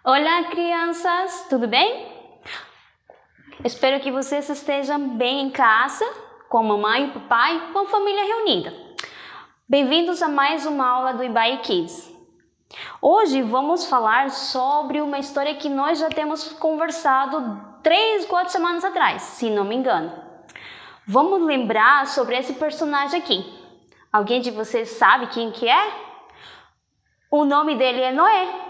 Olá, crianças, tudo bem? Espero que vocês estejam bem em casa, com a mamãe e o papai, com a família reunida. Bem-vindos a mais uma aula do Ibai Kids. Hoje vamos falar sobre uma história que nós já temos conversado 3-4 semanas atrás, se não me engano. Vamos lembrar sobre esse personagem aqui. Alguém de vocês sabe quem que é? O nome dele é Noé.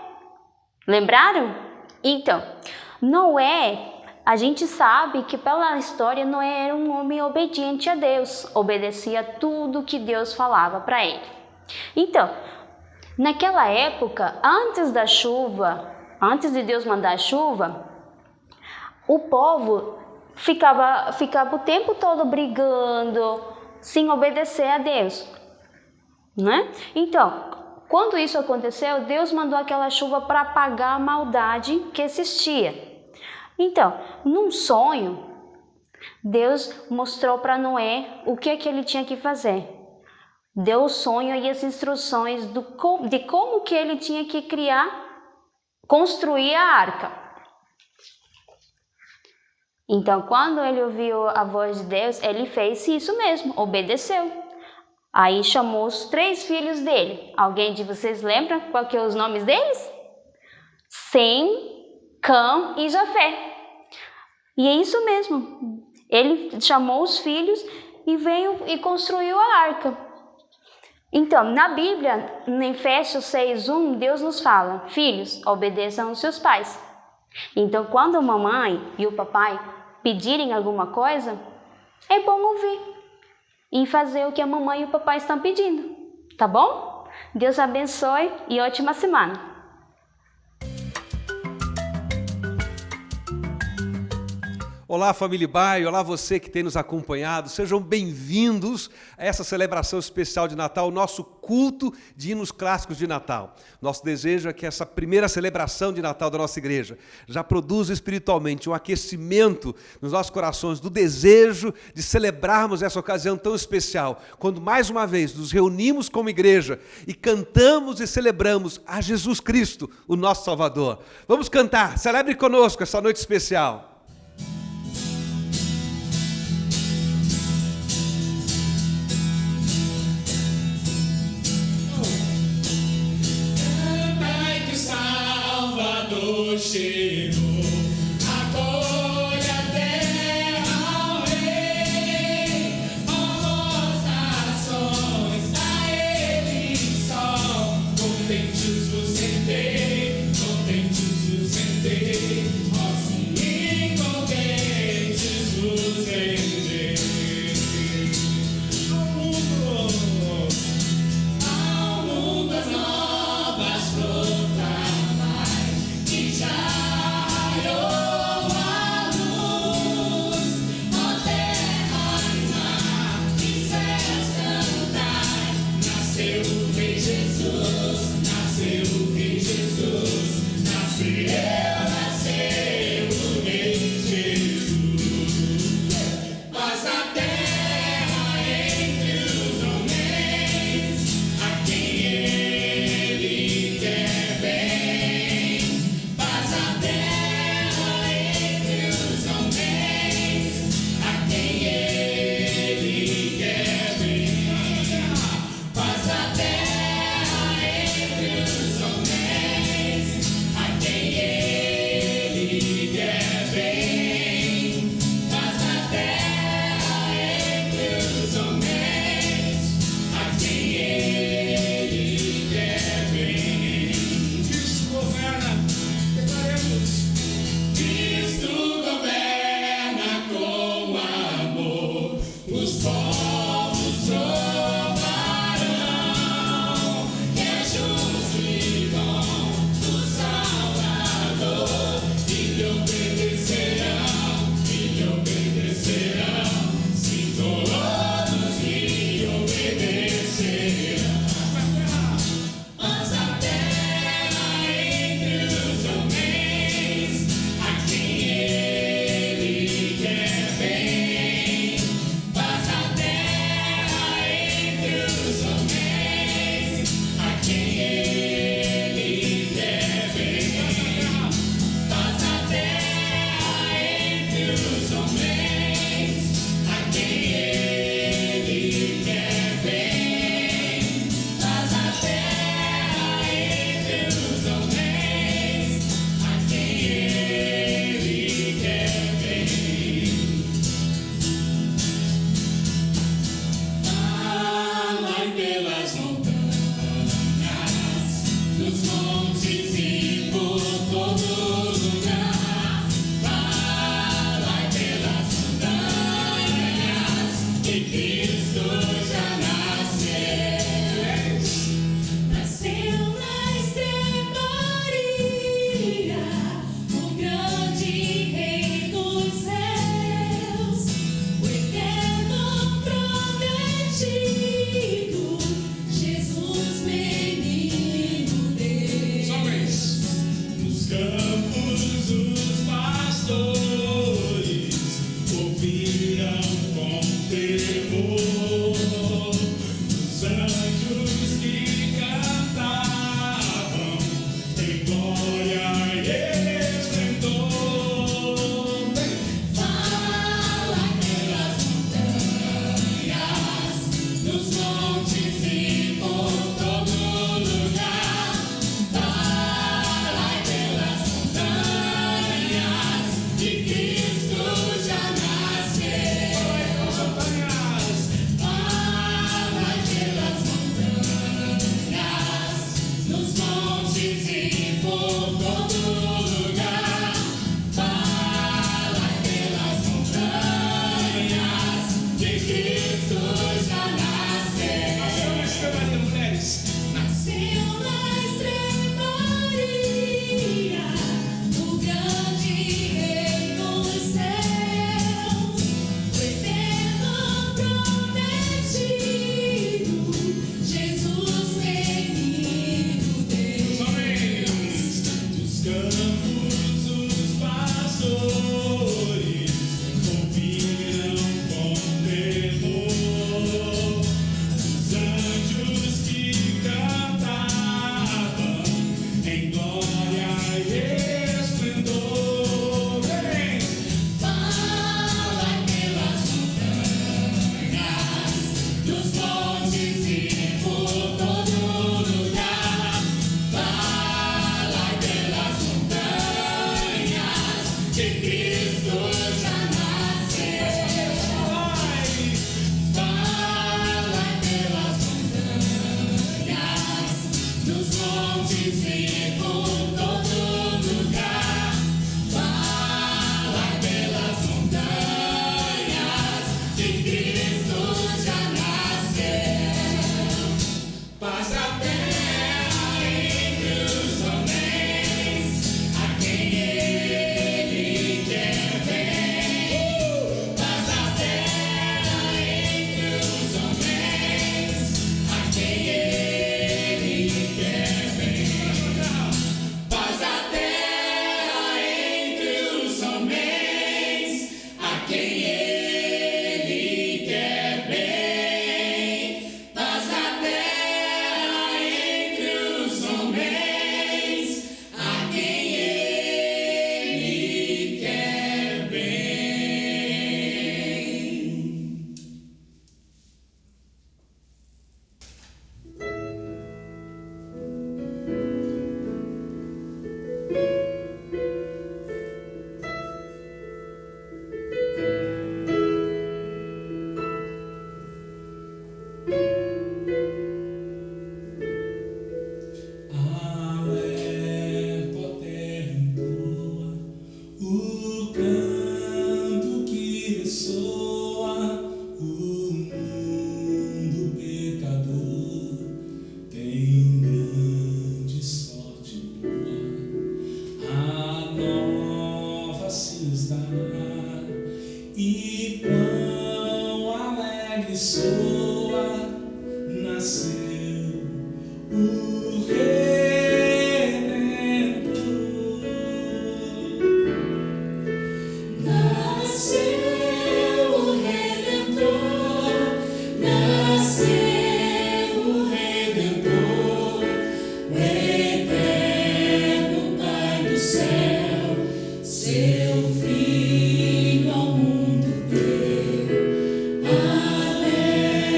Lembraram? Então, Noé, a gente sabe que pela história Noé era um homem obediente a Deus, obedecia tudo que Deus falava para ele. Então, naquela época, antes da chuva, antes de Deus mandar a chuva, o povo ficava o tempo todo brigando, sem obedecer a Deus, né? Então, quando isso aconteceu, Deus mandou aquela chuva para apagar a maldade que existia. Então, num sonho, Deus mostrou para Noé o que ele tinha que fazer. Deu o sonho e as instruções de como que ele tinha que construir a arca. Então, quando ele ouviu a voz de Deus, ele fez isso mesmo, obedeceu. Aí chamou os 3 filhos dele. Alguém de vocês lembra qual que é os nomes deles? Sem, Cã e Jafé. E é isso mesmo. Ele chamou os filhos e veio e construiu a arca. Então, na Bíblia, em Efésios 6:1, Deus nos fala: filhos, obedeçam aos seus pais. Então, quando a mamãe e o papai pedirem alguma coisa, é bom ouvir e fazer o que a mamãe e o papai estão pedindo, tá bom? Deus abençoe e ótima semana! Olá, família Ibai, olá você que tem nos acompanhado, sejam bem-vindos a essa celebração especial de Natal, o nosso culto de hinos clássicos de Natal. Nosso desejo é que essa primeira celebração de Natal da nossa igreja já produza espiritualmente um aquecimento nos nossos corações do desejo de celebrarmos essa ocasião tão especial, quando mais uma vez nos reunimos como igreja e cantamos e celebramos a Jesus Cristo, o nosso Salvador. Vamos cantar, celebre conosco essa noite especial. Chegou, acolhe a terra ao Rei, ó nações, a Ele só. Contentes vos sentei, ó se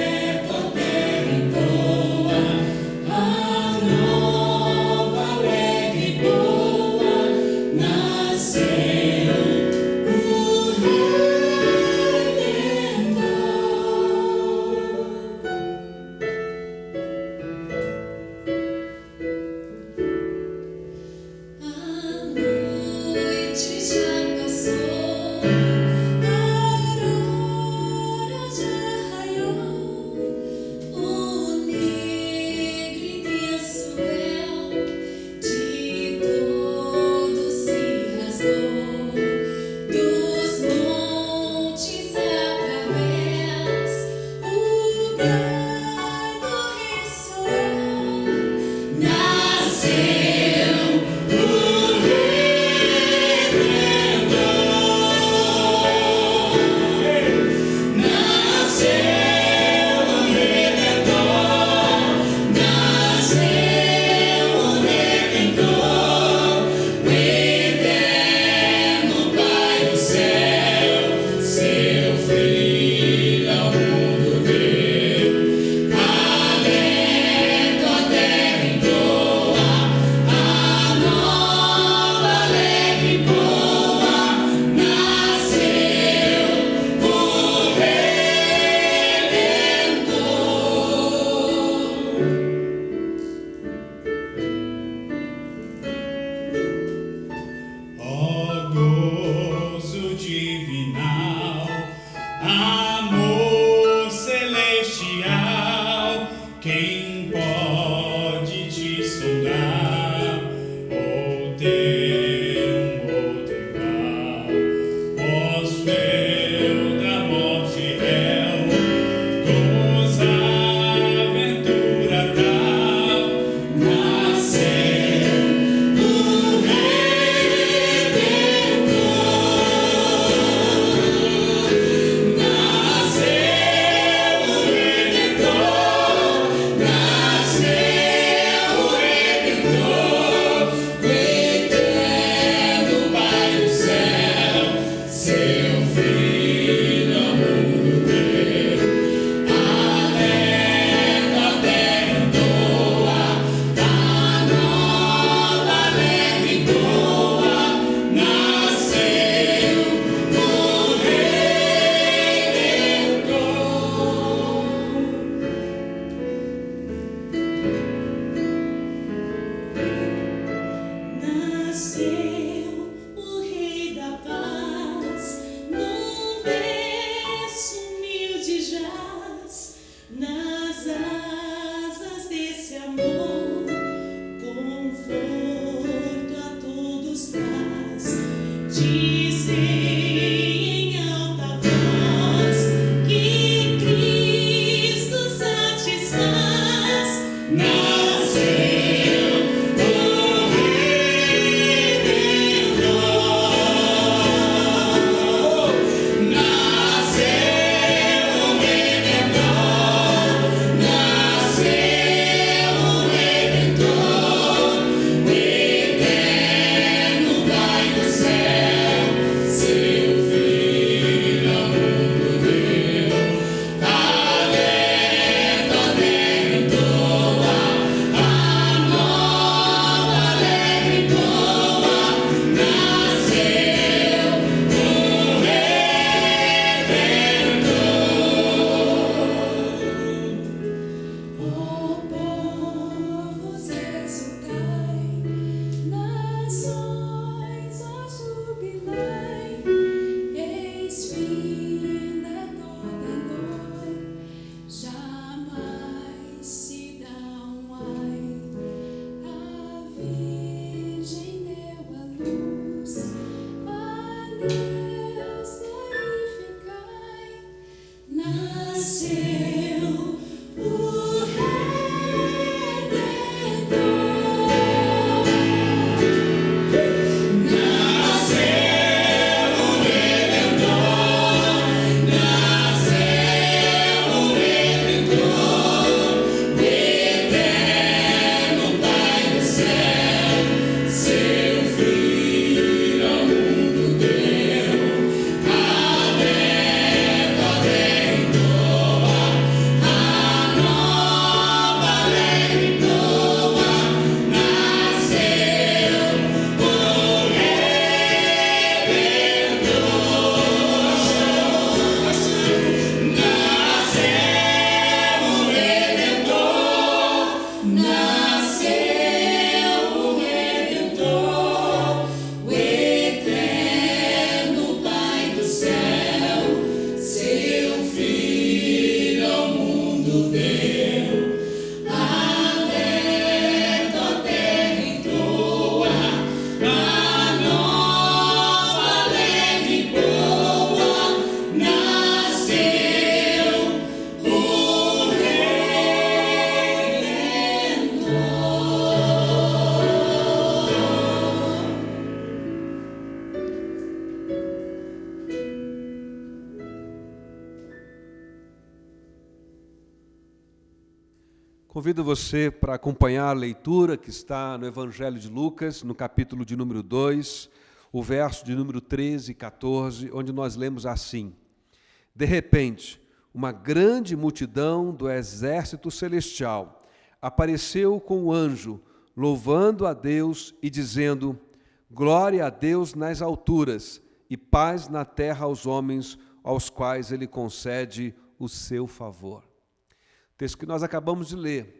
Alerta, terra, Convido você para acompanhar a leitura que está no Evangelho de Lucas, no capítulo de número 2, o verso de número 13 e 14, onde nós lemos assim: De repente, uma grande multidão do exército celestial apareceu com o anjo, louvando a Deus e dizendo: Glória a Deus nas alturas e paz na terra aos homens aos quais Ele concede o seu favor. O texto que nós acabamos de ler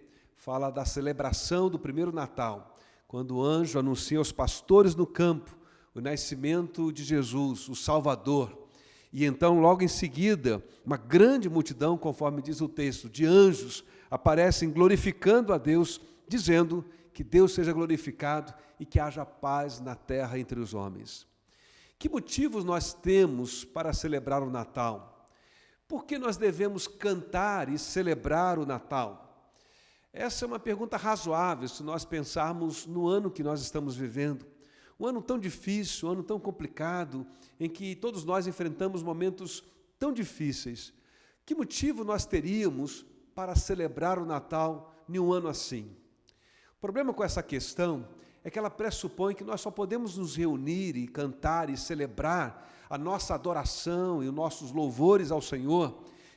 fala da celebração do primeiro Natal, quando o anjo anuncia aos pastores no campo o nascimento de Jesus, o Salvador. E então, logo em seguida, uma grande multidão, conforme diz o texto, de anjos aparecem glorificando a Deus, dizendo que Deus seja glorificado e que haja paz na terra entre os homens. Que motivos nós temos para celebrar o Natal? Por que nós devemos cantar e celebrar o Natal? Essa é uma pergunta razoável se nós pensarmos no ano que nós estamos vivendo. Um ano tão difícil, um ano tão complicado, em que todos nós enfrentamos momentos tão difíceis. Que motivo nós teríamos para celebrar o Natal em um ano assim? O problema com essa questão é que ela pressupõe que nós só podemos nos reunir e cantar e celebrar a nossa adoração e os nossos louvores ao Senhor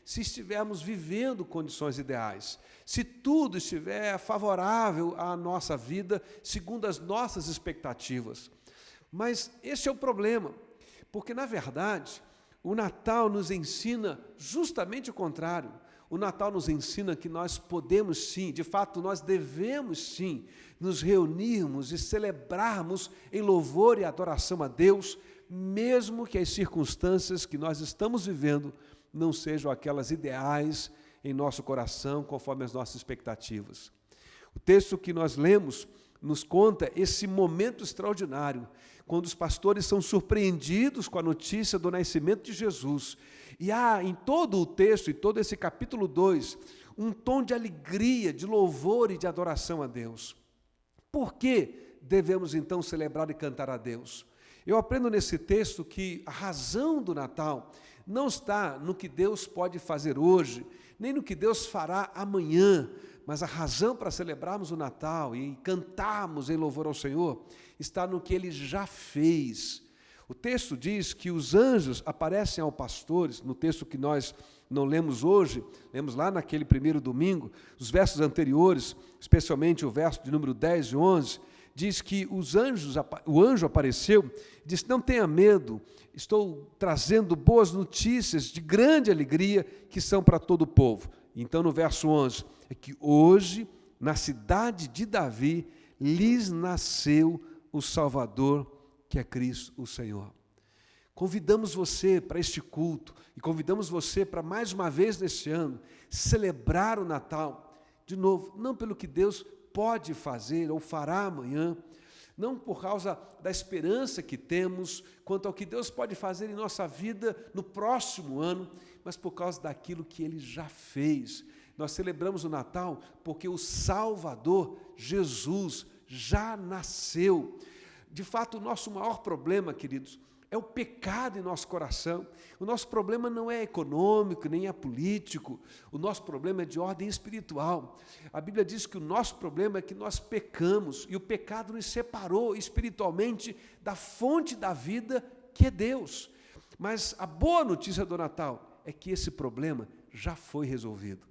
se estivermos vivendo condições ideais, se tudo estiver favorável à nossa vida, segundo as nossas expectativas. Mas esse é o problema, porque, na verdade, o Natal nos ensina justamente o contrário. O Natal nos ensina que nós podemos sim, de fato, nós devemos sim, nos reunirmos e celebrarmos em louvor e adoração a Deus, mesmo que as circunstâncias que nós estamos vivendo não sejam aquelas ideais em nosso coração, conforme as nossas expectativas. O texto que nós lemos nos conta esse momento extraordinário, quando os pastores são surpreendidos com a notícia do nascimento de Jesus. E há em todo o texto, em todo esse capítulo 2, um tom de alegria, de louvor e de adoração a Deus. Por que devemos então celebrar e cantar a Deus? Eu aprendo nesse texto que a razão do Natal não está no que Deus pode fazer hoje, nem no que Deus fará amanhã, mas a razão para celebrarmos o Natal e cantarmos em louvor ao Senhor está no que Ele já fez. O texto diz que os anjos aparecem aos pastores, no texto que nós não lemos hoje, lemos lá naquele primeiro domingo, os versos anteriores, especialmente o verso de número 10 e 11, diz que o anjo apareceu, disse: não tenha medo, estou trazendo boas notícias de grande alegria que são para todo o povo. Então, no verso 11, é que hoje, na cidade de Davi, lhes nasceu o Salvador, que é Cristo o Senhor. Convidamos você para este culto e convidamos você para, mais uma vez neste ano, celebrar o Natal, de novo, não pelo que Deus pode fazer ou fará amanhã, não por causa da esperança que temos quanto ao que Deus pode fazer em nossa vida no próximo ano, mas por causa daquilo que Ele já fez. Nós celebramos o Natal porque o Salvador, Jesus, já nasceu. De fato, o nosso maior problema, queridos, é o pecado em nosso coração. O nosso problema não é econômico, nem é político. O nosso problema é de ordem espiritual. A Bíblia diz que o nosso problema é que nós pecamos, e o pecado nos separou espiritualmente da fonte da vida, que é Deus. Mas a boa notícia do Natal é que esse problema já foi resolvido.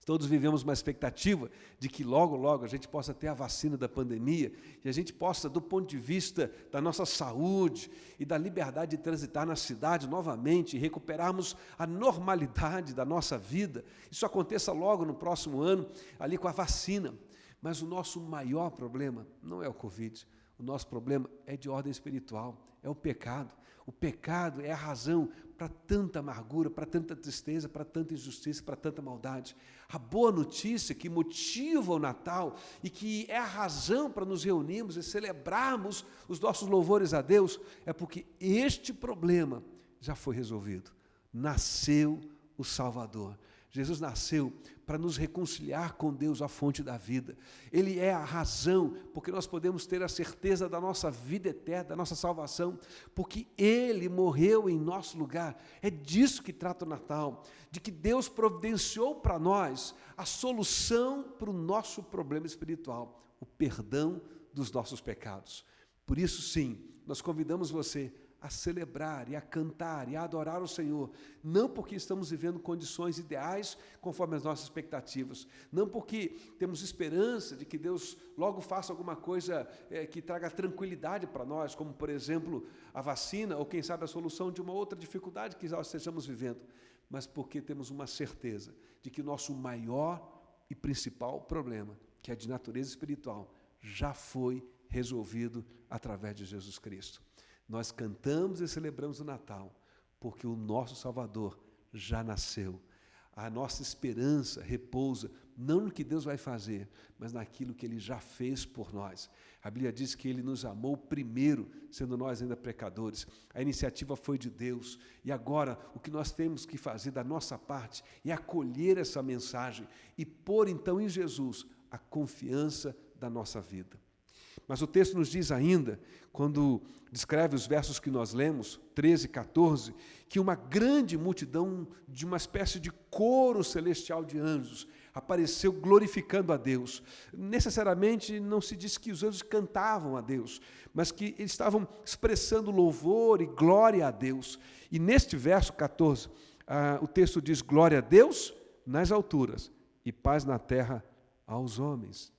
Todos vivemos uma expectativa de que logo, logo a gente possa ter a vacina da pandemia e a gente possa, do ponto de vista da nossa saúde e da liberdade de transitar na cidade novamente e recuperarmos a normalidade da nossa vida, isso aconteça logo no próximo ano, ali com a vacina. Mas o nosso maior problema não é o Covid, o nosso problema é de ordem espiritual, é o pecado. O pecado é a razão para tanta amargura, para tanta tristeza, para tanta injustiça, para tanta maldade. A boa notícia que motiva o Natal e que é a razão para nos reunirmos e celebrarmos os nossos louvores a Deus é porque este problema já foi resolvido. Nasceu o Salvador. Jesus nasceu para nos reconciliar com Deus, a fonte da vida. Ele é a razão porque nós podemos ter a certeza da nossa vida eterna, da nossa salvação, porque Ele morreu em nosso lugar. É disso que trata o Natal, de que Deus providenciou para nós a solução para o nosso problema espiritual, o perdão dos nossos pecados. Por isso, sim, nós convidamos você a celebrar e a cantar e a adorar o Senhor, não porque estamos vivendo condições ideais conforme as nossas expectativas, não porque temos esperança de que Deus logo faça alguma coisa que traga tranquilidade para nós, como por exemplo a vacina ou quem sabe a solução de uma outra dificuldade que nós estejamos vivendo, mas porque temos uma certeza de que o nosso maior e principal problema, que é de natureza espiritual, já foi resolvido através de Jesus Cristo. Nós cantamos e celebramos o Natal, porque o nosso Salvador já nasceu. A nossa esperança repousa, não no que Deus vai fazer, mas naquilo que Ele já fez por nós. A Bíblia diz que Ele nos amou primeiro, sendo nós ainda pecadores. A iniciativa foi de Deus, e agora o que nós temos que fazer da nossa parte é acolher essa mensagem e pôr então em Jesus a confiança da nossa vida. Mas o texto nos diz ainda, quando descreve os versos que nós lemos, 13 e 14, que uma grande multidão de uma espécie de coro celestial de anjos apareceu glorificando a Deus. Necessariamente não se diz que os anjos cantavam a Deus, mas que eles estavam expressando louvor e glória a Deus. E neste verso 14, o texto diz: glória a Deus nas alturas e paz na terra aos homens.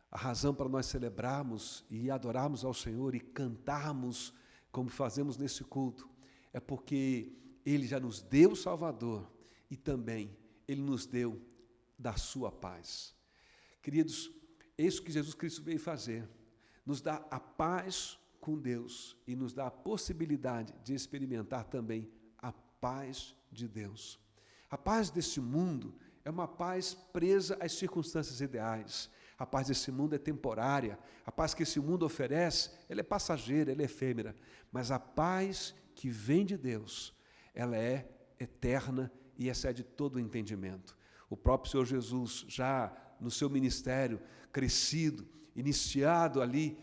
A razão para nós celebrarmos e adorarmos ao Senhor e cantarmos como fazemos nesse culto é porque Ele já nos deu o Salvador e também Ele nos deu da sua paz. Queridos, é isso que Jesus Cristo veio fazer, nos dá a paz com Deus e nos dá a possibilidade de experimentar também a paz de Deus. A paz desse mundo é uma paz presa às circunstâncias ideais. A paz desse mundo é temporária, a paz que esse mundo oferece, ela é passageira, ela é efêmera, mas a paz que vem de Deus, ela é eterna e excede todo o entendimento. O próprio Senhor Jesus, já no seu ministério crescido, iniciado ali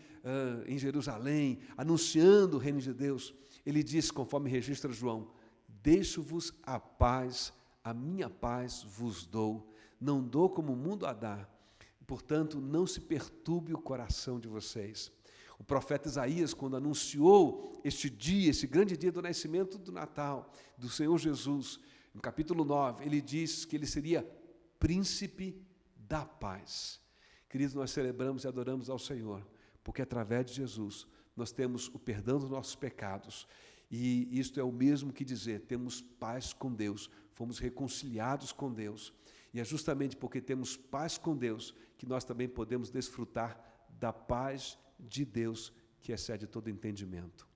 em Jerusalém, anunciando o reino de Deus, ele disse, conforme registra João: deixo-vos a paz, a minha paz vos dou, não dou como o mundo a dá. Portanto, não se perturbe o coração de vocês. O profeta Isaías, quando anunciou este dia, esse grande dia do nascimento do Natal, do Senhor Jesus, no capítulo 9, ele diz que ele seria príncipe da paz. Queridos, nós celebramos e adoramos ao Senhor, porque através de Jesus nós temos o perdão dos nossos pecados. E isto é o mesmo que dizer, temos paz com Deus, fomos reconciliados com Deus. E é justamente porque temos paz com Deus que nós também podemos desfrutar da paz de Deus que excede todo entendimento.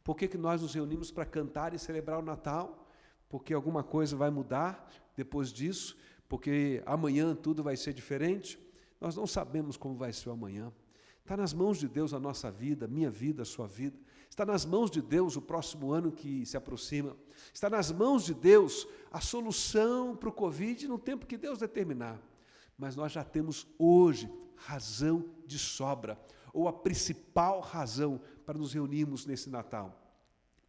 Por que nós nos reunimos para cantar e celebrar o Natal? Porque alguma coisa vai mudar depois disso? Porque amanhã tudo vai ser diferente? Nós não sabemos como vai ser o amanhã. Está nas mãos de Deus a nossa vida, minha vida, a sua vida. Está nas mãos de Deus o próximo ano que se aproxima. Está nas mãos de Deus a solução para o Covid no tempo que Deus determinar. Mas nós já temos hoje razão de sobra, ou a principal razão para nos reunirmos nesse Natal.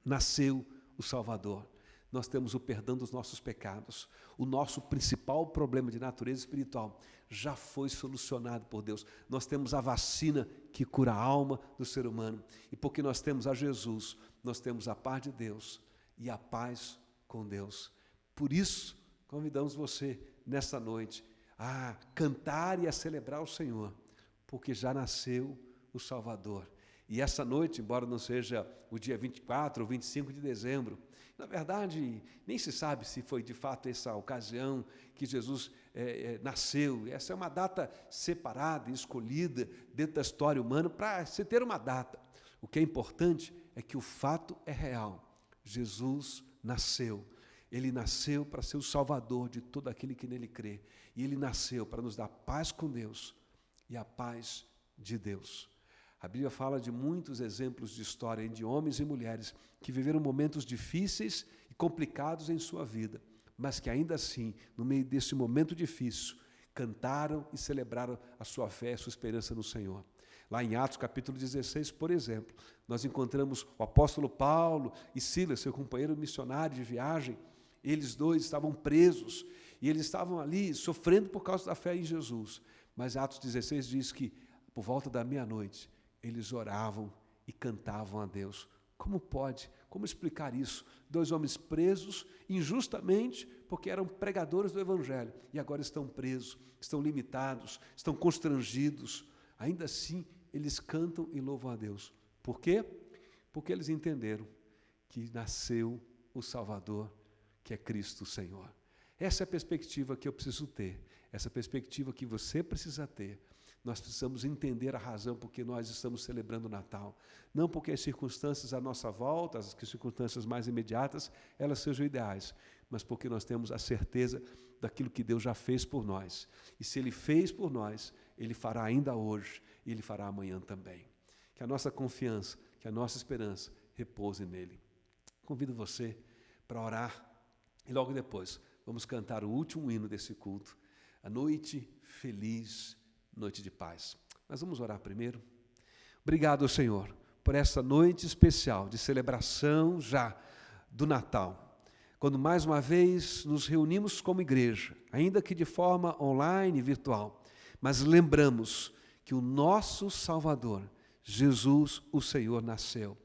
Nasceu o Salvador. Nós temos o perdão dos nossos pecados. O nosso principal problema de natureza espiritual já foi solucionado por Deus. Nós temos a vacina que cura a alma do ser humano. E porque nós temos a Jesus, nós temos a paz de Deus e a paz com Deus. Por isso, convidamos você nessa noite a cantar e a celebrar o Senhor, porque já nasceu o Salvador. E essa noite, embora não seja o dia 24 ou 25 de dezembro, na verdade, nem se sabe se foi de fato essa ocasião que Jesus nasceu. Essa é uma data separada, escolhida dentro da história humana para se ter uma data. O que é importante é que o fato é real. Jesus nasceu. Ele nasceu para ser o Salvador de todo aquele que nele crê. E Ele nasceu para nos dar paz com Deus e a paz de Deus. A Bíblia fala de muitos exemplos de história de homens e mulheres que viveram momentos difíceis e complicados em sua vida, mas que ainda assim, no meio desse momento difícil, cantaram e celebraram a sua fé e a sua esperança no Senhor. Lá em Atos capítulo 16, por exemplo, nós encontramos o apóstolo Paulo e Silas, seu companheiro missionário de viagem. Eles dois estavam presos e eles estavam ali sofrendo por causa da fé em Jesus. Mas Atos 16 diz que, por volta da meia-noite, eles oravam e cantavam a Deus. Como pode? Como explicar isso? Dois homens presos injustamente porque eram pregadores do Evangelho e agora estão presos, estão limitados, estão constrangidos. Ainda assim, eles cantam e louvam a Deus. Por quê? Porque eles entenderam que nasceu o Salvador, que é Cristo o Senhor. Essa é a perspectiva que eu preciso ter, essa perspectiva que você precisa ter. Nós precisamos entender a razão por que nós estamos celebrando o Natal. Não porque as circunstâncias à nossa volta, as circunstâncias mais imediatas, elas sejam ideais, mas porque nós temos a certeza daquilo que Deus já fez por nós. E se Ele fez por nós, Ele fará ainda hoje e Ele fará amanhã também. Que a nossa confiança, que a nossa esperança repouse nele. Convido você para orar e logo depois vamos cantar o último hino desse culto, a noite feliz, noite de paz. Mas vamos orar primeiro. Obrigado, Senhor, por essa noite especial de celebração já do Natal, quando mais uma vez nos reunimos como igreja, ainda que de forma online e virtual, mas lembramos que o nosso Salvador, Jesus, o Senhor, nasceu.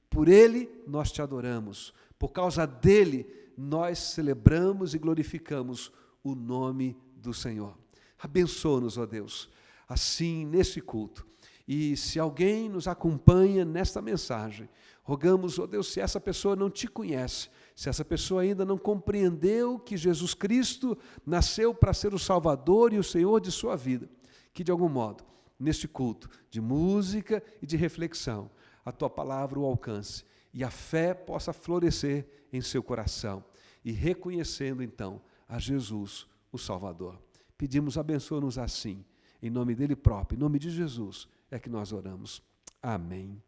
Por Ele nós te adoramos, por causa dEle nós celebramos e glorificamos o nome do Senhor. Abençoa-nos, ó Deus, assim nesse culto. E se alguém nos acompanha nesta mensagem, rogamos, ó Deus, se essa pessoa não te conhece, se essa pessoa ainda não compreendeu que Jesus Cristo nasceu para ser o Salvador e o Senhor de sua vida, que de algum modo, neste culto de música e de reflexão, a tua palavra o alcance e a fé possa florescer em seu coração e reconhecendo então a Jesus, o Salvador. Pedimos, abençoa-nos assim, em nome dele próprio, em nome de Jesus, é que nós oramos. Amém.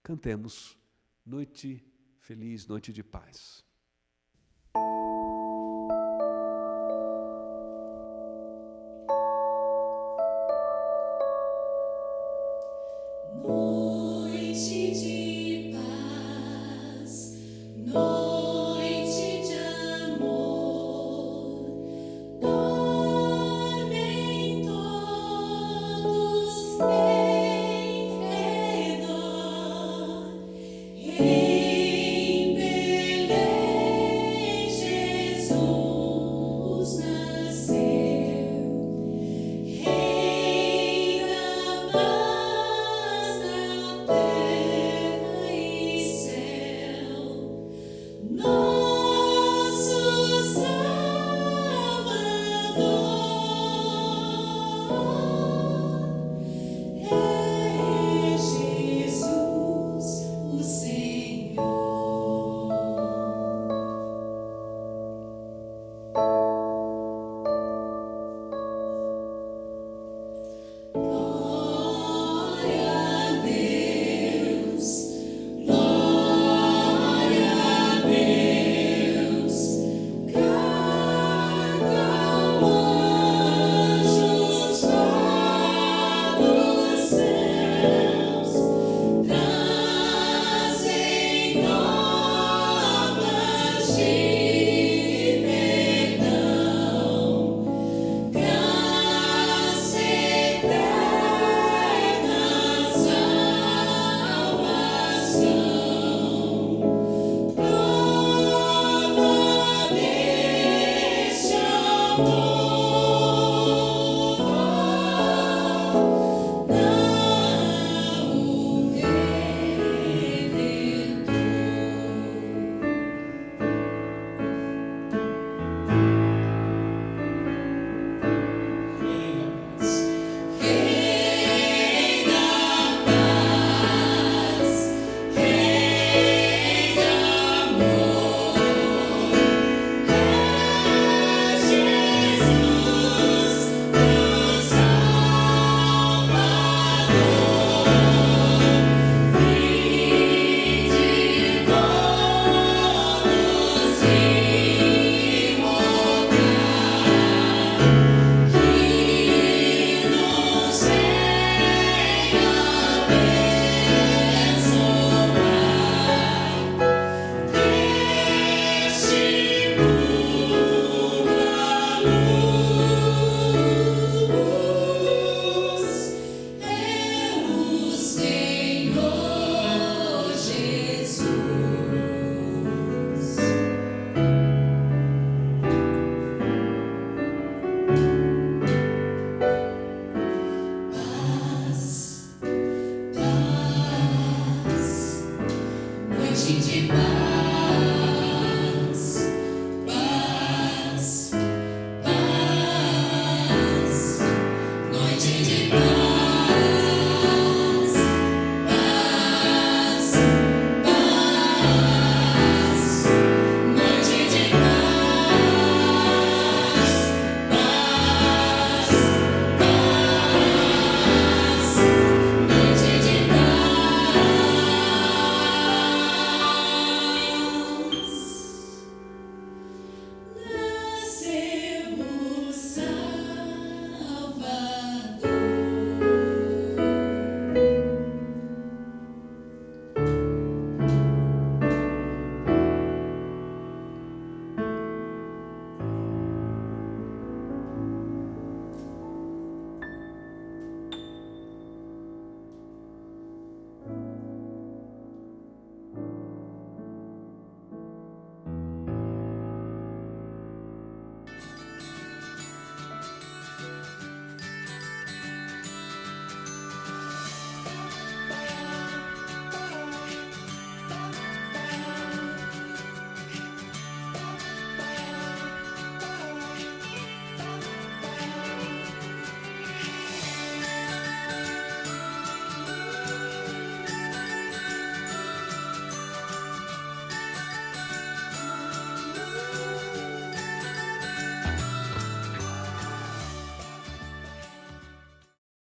Cantemos Noite Feliz, Noite de Paz. Noite de paz, noite de amor, dormem todos em redor, em Belém. amor.